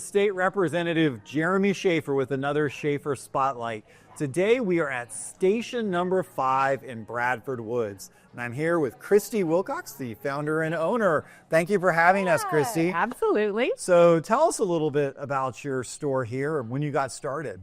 to State Representative Jeremy Shaffer with another Shaffer Spotlight. Today we are at station number 5 in Bradford Woods. And I'm here with Christi Wilcox, the founder and owner. Thank you for having us, Christi. Absolutely. So tell us a little bit about your store here and when you got started.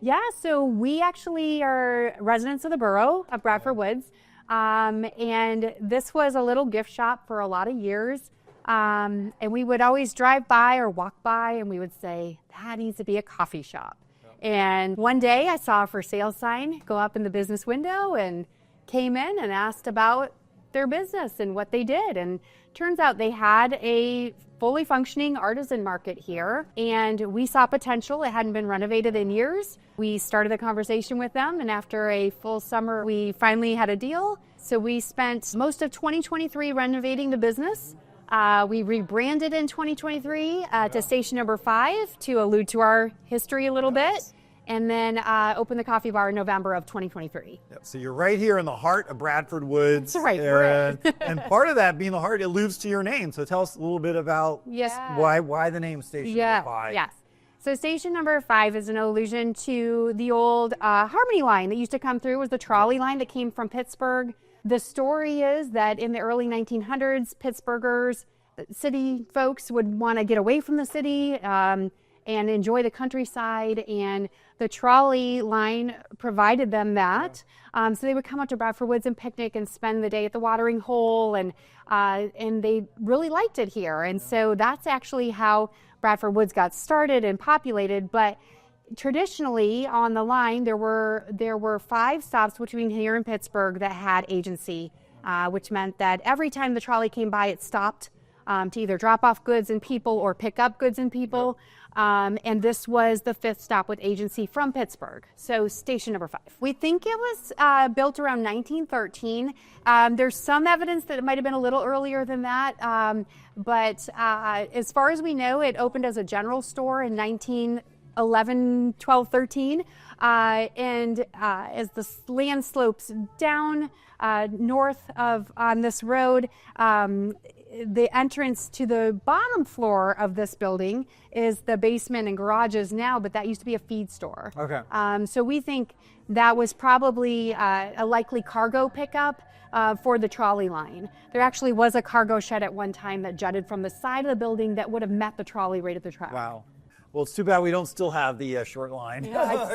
Yeah, so we actually are residents of the borough of Bradford Woods. And this was a little gift shop for a lot of years. And we would always drive by or walk by and we would say, that needs to be a coffee shop. And one day I saw a for sale sign go up in the business window and came in and asked about their business and what they did. And turns out they had a fully functioning artisan market here, and we saw potential. It hadn't been renovated in years. We started a conversation with them, and after a full summer, we finally had a deal. So we spent most of 2023 renovating the business. We rebranded in 2023 to station number 5 to allude to our history a little bit, and then opened the coffee bar in November of 2023. Yep. So you're right here in the heart of Bradford Woods. That's right. And part of that being the heart, it alludes to your name. So tell us a little bit about why the name station number 5. Yes. So station number 5 is an allusion to the old Harmony line that used to come through. It was the trolley line that came from Pittsburgh. The story is that in the early 1900s, Pittsburghers, city folks would want to get away from the city and enjoy the countryside, and the trolley line provided them that. So they would come up to Bradford Woods and picnic and spend the day at the watering hole, and they really liked it here. And so that's actually how Bradford Woods got started and populated. But traditionally on the line, there were 5 stops between here and Pittsburgh that had agency, which meant that every time the trolley came by, it stopped to either drop off goods and people or pick up goods and people. And this was the 5th stop with agency from Pittsburgh. So station number 5. We think it was built around 1913. There's some evidence that it might have been a little earlier than that. But as far as we know, it opened as a general store in 1911, 12, 13. And as the land slopes down north on this road, the entrance to the bottom floor of this building is the basement and garages now, but that used to be a feed store. Okay. So we think that was probably a likely cargo pickup for the trolley line. There actually was a cargo shed at one time that jutted from the side of the building that would have met the trolley right at the track. Wow. Well, it's too bad we don't still have the short line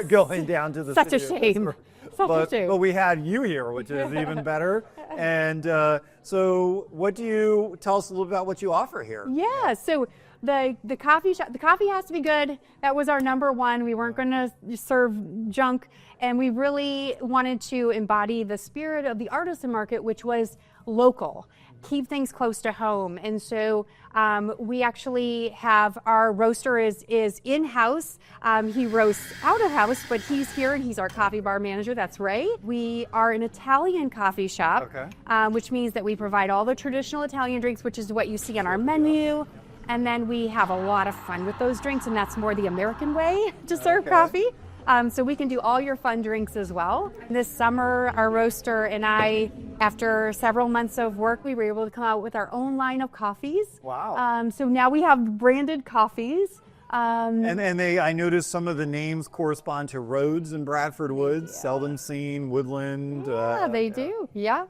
going down to the such city a shame. But we had you here, which is even better. And so what do you tell us a little about what you offer here? Yeah, so the coffee shop, the coffee has to be good. That was our number one. We weren't going to serve junk, and we really wanted to embody the spirit of the artisan market, which was local. Keep things close to home. And so we actually have our roaster is in-house. He roasts out of house, but he's here and he's our coffee bar manager. That's right. We are an Italian coffee shop, which means that we provide all the traditional Italian drinks, which is what you see on our menu. And then we have a lot of fun with those drinks, and that's more the American way to serve coffee. So we can do all your fun drinks as well. This summer, our roaster and I, after several months of work, we were able to come out with our own line of coffees. Wow. So now we have branded coffees. And I noticed some of the names correspond to roads in Bradford Woods, seldom seen, woodland. Yeah, they do. Yeah.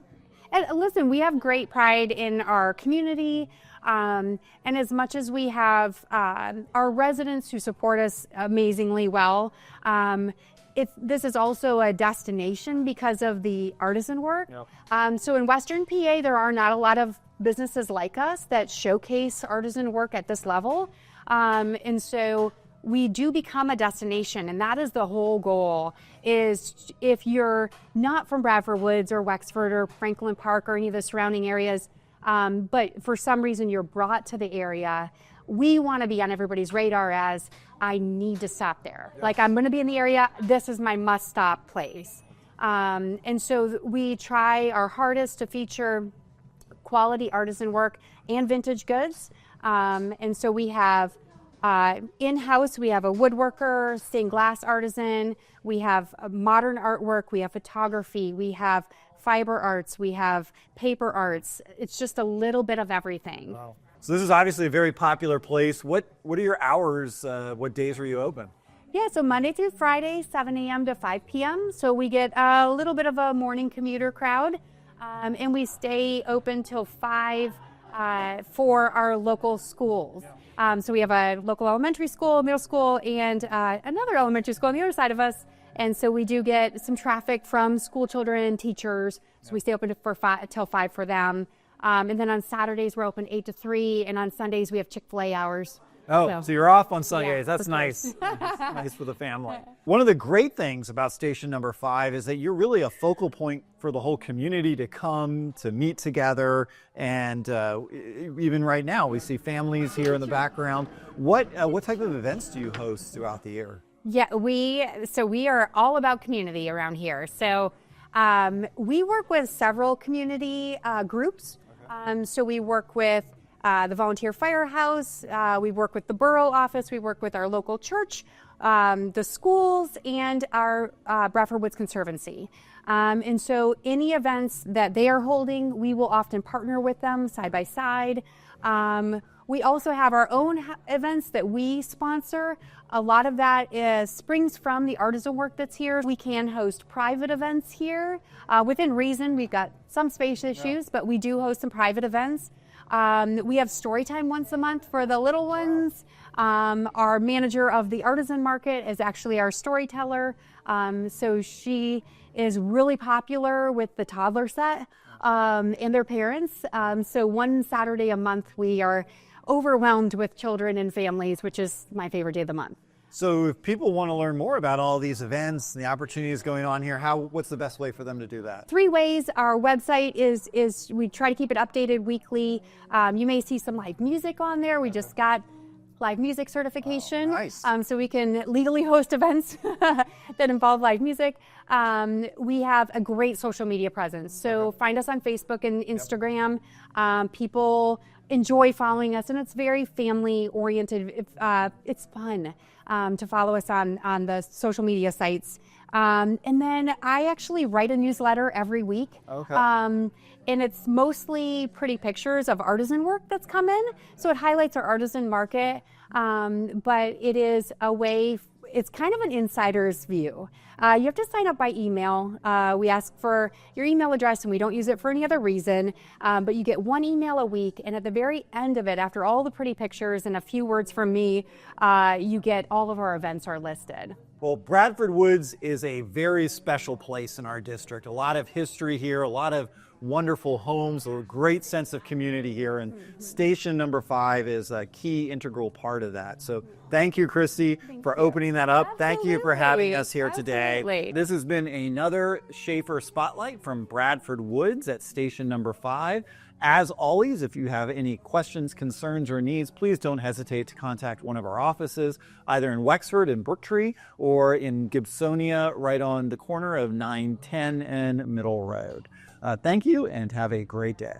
And listen, we have great pride in our community. And as much as we have our residents who support us amazingly well, this is also a destination because of the artisan work. Yep. So in Western PA, there are not a lot of businesses like us that showcase artisan work at this level. And so we do become a destination, and that is the whole goal. Is if you're not from Bradford Woods or Wexford or Franklin Park or any of the surrounding areas, but for some reason you're brought to the area, we want to be on everybody's radar as I need to stop there. Yes. Like I'm going to be in the area, this is my must-stop place. And so we try our hardest to feature quality artisan work and vintage goods. And so we have in-house, we have a woodworker, stained glass artisan, we have modern artwork, we have photography, we have fiber arts, we have paper arts. It's just a little bit of everything. Wow. So this is obviously a very popular place. What are your hours? What days are you open? Yeah, so Monday through Friday, 7 a.m. to 5 p.m. So we get a little bit of a morning commuter crowd, and we stay open till 5 for our local schools. So we have a local elementary school, middle school, and another elementary school on the other side of us. And so we do get some traffic from school children and teachers. So we stay open till 5 for them. And then on Saturdays, we're open 8 to 3. And on Sundays, we have Chick-fil-A hours. Oh, so you're off on Sundays. Yeah, that's nice. That's nice for the family. One of the great things about Station Number 5 is that you're really a focal point for the whole community to come, to meet together. And even right now, we see families here in the background. What type of events do you host throughout the year? Yeah, we are all about community around here. So we work with several community groups. So we work with the Volunteer Firehouse, we work with the Borough Office, we work with our local church, the schools, and our Bradford Woods Conservancy. And so any events that they are holding, we will often partner with them side by side. We also have our own events that we sponsor. A lot of that springs from the artisan work that's here. We can host private events here. Within reason, we've got some space issues, but we do host some private events. We have story time once a month for the little ones. Our manager of the artisan market is actually our storyteller. So she is really popular with the toddler set and their parents. So one Saturday a month, we are overwhelmed with children and families, which is my favorite day of the month. So if people want to learn more about all these events and the opportunities going on here, what's the best way for them to do that? 3 ways. Our website is we try to keep it updated weekly. You may see some live music on there. We just got live music certification. Oh, nice. So we can legally host events that involve live music. We have a great social media presence. So find us on Facebook and Instagram. People enjoy following us, and it's very family oriented. It's fun to follow us on the social media sites. And then I actually write a newsletter every week. Okay. And it's mostly pretty pictures of artisan work that's come in. So it highlights our artisan market, but it is a way, it's kind of an insider's view. You have to sign up by email. We ask for your email address and we don't use it for any other reason, but you get 1 email a week, and at the very end of it, after all the pretty pictures and a few words from me, you get all of our events are listed. Well, Bradford Woods is a very special place in our district. A lot of history here, a lot of wonderful homes, a great sense of community here, and Station Number 5 is a key integral part of that. So thank you, Christi, for opening that up. Thank you for having us here today. This has been another Shaffer Spotlight from Bradford Woods at Station Number 5. As always, if you have any questions, concerns, or needs, please don't hesitate to contact one of our offices, either in Wexford and Brooktree or in Gibsonia, right on the corner of 910 and Middle Road. Thank you and have a great day.